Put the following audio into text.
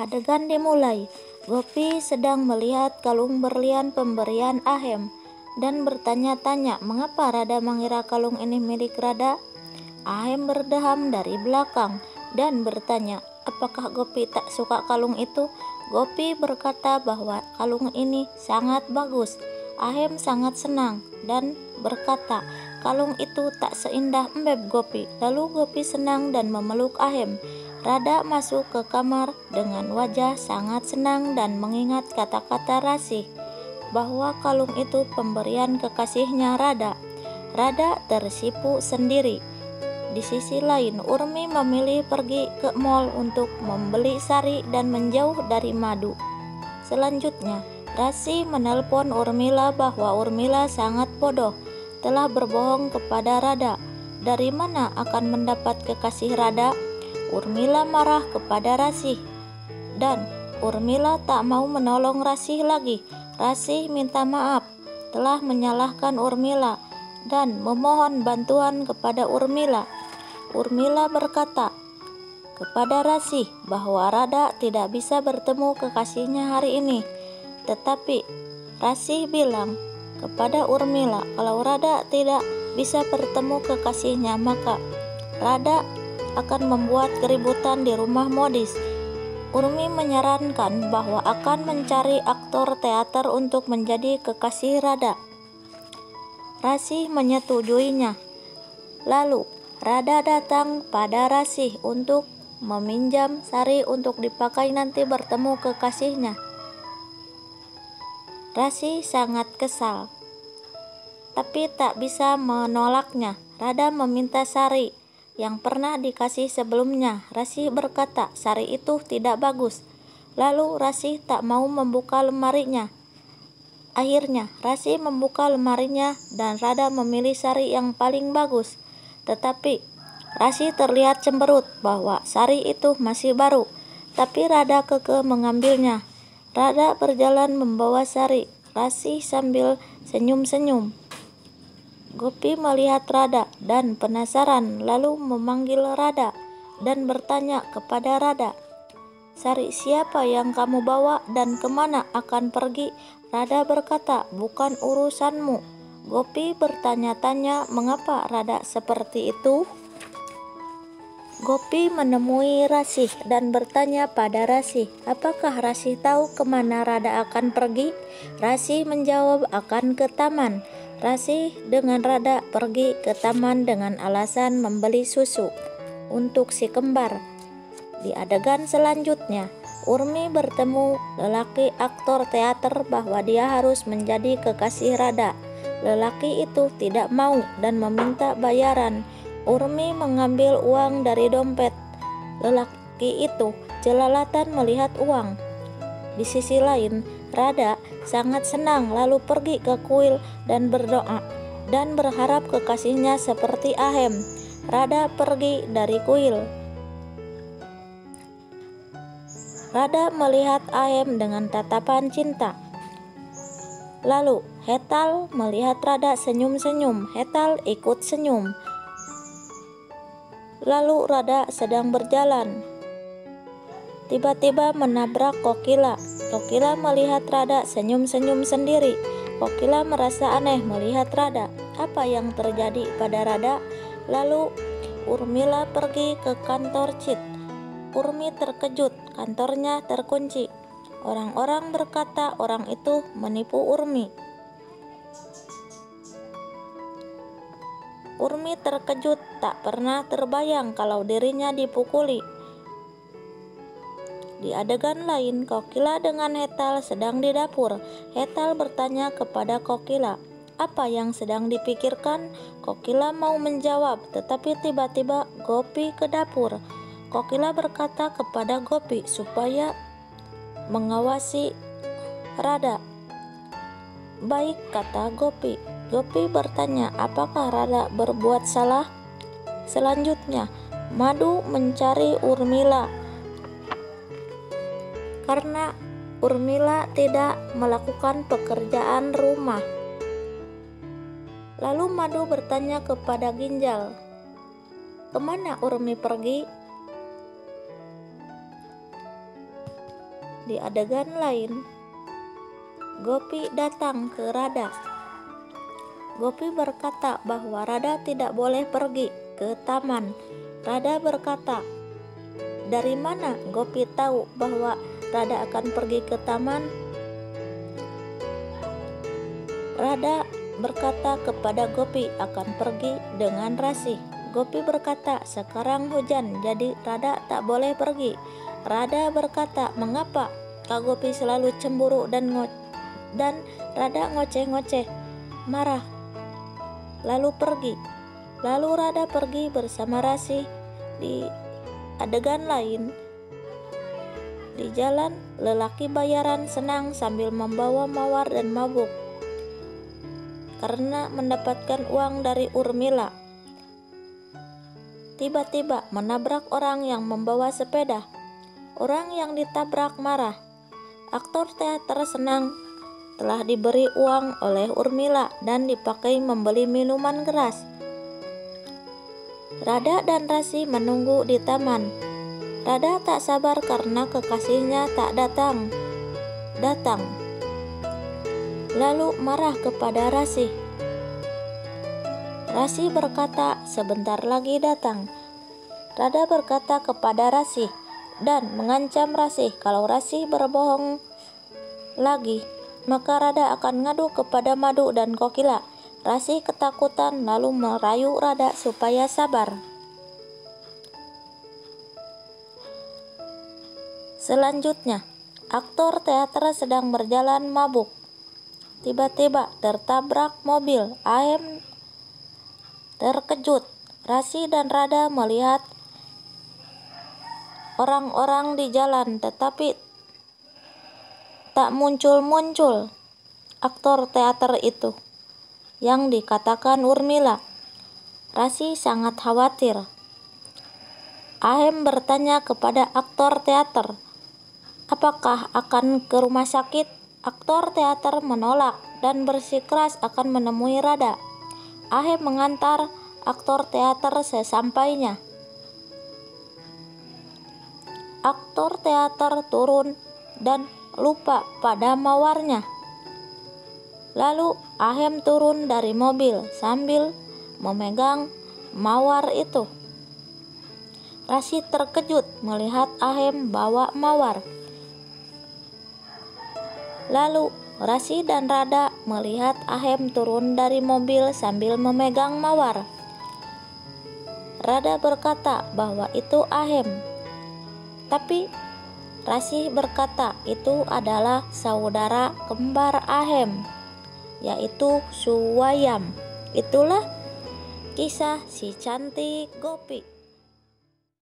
Adegan dimulai. Gopi sedang melihat kalung berlian pemberian Ahem dan bertanya-tanya mengapa Radha mengira kalung ini milik Radha. Ahem berdeham dari belakang dan bertanya, apakah Gopi tak suka kalung itu? Gopi berkata bahwa kalung ini sangat bagus. Ahem sangat senang dan berkata, kalung itu tak seindah embeb Gopi. Lalu Gopi senang dan memeluk Ahem. Radha masuk ke kamar dengan wajah sangat senang dan mengingat kata-kata Rasih bahwa kalung itu pemberian kekasihnya Radha. Radha tersipu sendiri. Di sisi lain, Urmi memilih pergi ke mall untuk membeli sari dan menjauh dari Madu. Selanjutnya, Rasih menelpon Urmila bahwa Urmila sangat bodoh, telah berbohong kepada Radha. Dari mana akan mendapat kekasih Radha? Urmila marah kepada Rasih dan Urmila tak mau menolong Rasih lagi. Rasih minta maaf telah menyalahkan Urmila dan memohon bantuan kepada Urmila. Urmila berkata kepada Rasih bahwa Radha tidak bisa bertemu kekasihnya hari ini. Tetapi Rasih bilang kepada Urmila kalau Radha tidak bisa bertemu kekasihnya, maka Radha akan membuat keributan di rumah modis. Urmi menyarankan bahwa akan mencari aktor teater untuk menjadi kekasih Radha. Rasih menyetujuinya. Lalu Radha datang pada Rasih untuk meminjam sari untuk dipakai nanti bertemu kekasihnya. Rasih sangat kesal, tapi tak bisa menolaknya. Radha meminta sari yang pernah dikasih sebelumnya. Rasih berkata sari itu tidak bagus. Lalu Rasih tak mau membuka lemarinya. Akhirnya Rasih membuka lemarinya dan Radha memilih sari yang paling bagus. Tetapi Rasih terlihat cemberut bahwa sari itu masih baru. Tapi Radha kekeh mengambilnya. Radha berjalan membawa sari. Rasih sambil senyum-senyum. Gopi melihat Radha dan penasaran, lalu memanggil Radha dan bertanya kepada Radha, sari siapa yang kamu bawa dan kemana akan pergi? Radha berkata, bukan urusanmu. Gopi bertanya-tanya mengapa Radha seperti itu. Gopi menemui Rasih dan bertanya pada Rasih, apakah Rasih tahu kemana Radha akan pergi? Rasih menjawab akan ke taman. Rasih dengan Radha pergi ke taman dengan alasan membeli susu untuk si kembar. Di adegan selanjutnya, Urmi bertemu lelaki aktor teater bahwa dia harus menjadi kekasih Radha. Lelaki itu tidak mau dan meminta bayaran. Urmi mengambil uang dari dompet. Lelaki itu jelalatan melihat uang. Di sisi lain, Radha sangat senang lalu pergi ke kuil dan berdoa dan berharap kekasihnya seperti Ahem. Radha pergi dari kuil. Radha melihat Ahem dengan tatapan cinta. Lalu Hetal melihat Radha senyum-senyum. Hetal ikut senyum. Lalu Radha sedang berjalan, tiba-tiba menabrak Kokila. Kokila melihat Radha senyum-senyum sendiri. Kokila merasa aneh melihat Radha. Apa yang terjadi pada Radha? Lalu Urmila pergi ke kantor Cit. Urmi terkejut, kantornya terkunci. Orang-orang berkata orang itu menipu Urmi. Urmi terkejut, tak pernah terbayang kalau dirinya dipukuli. Di adegan lain, Kokila dengan Hetal sedang di dapur. Hetal bertanya kepada Kokila, apa yang sedang dipikirkan? Kokila mau menjawab, tetapi tiba-tiba Gopi ke dapur. Kokila berkata kepada Gopi supaya mengawasi Radha. Baik, kata Gopi. Gopi bertanya, apakah Radha berbuat salah? Selanjutnya, Madu mencari Urmila karena Urmila tidak melakukan pekerjaan rumah. Lalu Madu bertanya kepada Ginjal, kemana Urmi pergi? Di adegan lain, Gopi datang ke Radha. Gopi berkata bahwa Radha tidak boleh pergi ke taman. Radha berkata, "Dari mana Gopi tahu bahwa Radha akan pergi ke taman?" Radha berkata kepada Gopi akan pergi dengan Rasi. Gopi berkata, "Sekarang hujan, jadi Radha tak boleh pergi." Radha berkata, "Mengapa Kak Gopi selalu cemburu dan Radha ngoceh-ngoceh, marah, lalu pergi." Lalu Radha pergi bersama Rasi. Di adegan lain, di jalan, lelaki bayaran senang sambil membawa mawar dan mabuk karena mendapatkan uang dari Urmila. Tiba-tiba menabrak orang yang membawa sepeda. Orang yang ditabrak marah. Aktor teater senang telah diberi uang oleh Urmila dan dipakai membeli minuman keras. Radha dan Rasi menunggu di taman. Radha tak sabar karena kekasihnya tak datang. Lalu marah kepada Rasi. Rasi berkata, "Sebentar lagi datang." Radha berkata kepada Rasi dan mengancam Rasi kalau Rasi berbohong lagi, maka Radha akan ngadu kepada Madu dan Kokila. Rasi ketakutan lalu merayu Radha supaya sabar. Selanjutnya, aktor teater sedang berjalan mabuk. Tiba-tiba tertabrak mobil. Ahem terkejut. Rasi dan Radha melihat orang-orang di jalan, tetapi tak muncul-muncul aktor teater itu yang dikatakan Urmila. Rasi sangat khawatir. Ahem bertanya kepada aktor teater, "Apakah akan ke rumah sakit?" Aktor teater menolak dan bersikeras akan menemui Radha. Ahem mengantar aktor teater sesampainya. Aktor teater turun dan lupa pada mawarnya. Lalu Ahem turun dari mobil sambil memegang mawar itu. Rasi terkejut melihat Ahem bawa mawar. Lalu Rasi dan Radha melihat Ahem turun dari mobil sambil memegang mawar. Radha berkata bahwa itu Ahem, tapi Rasi berkata itu adalah saudara kembar Ahem, yaitu Suwayam. Itulah kisah si cantik Gopi.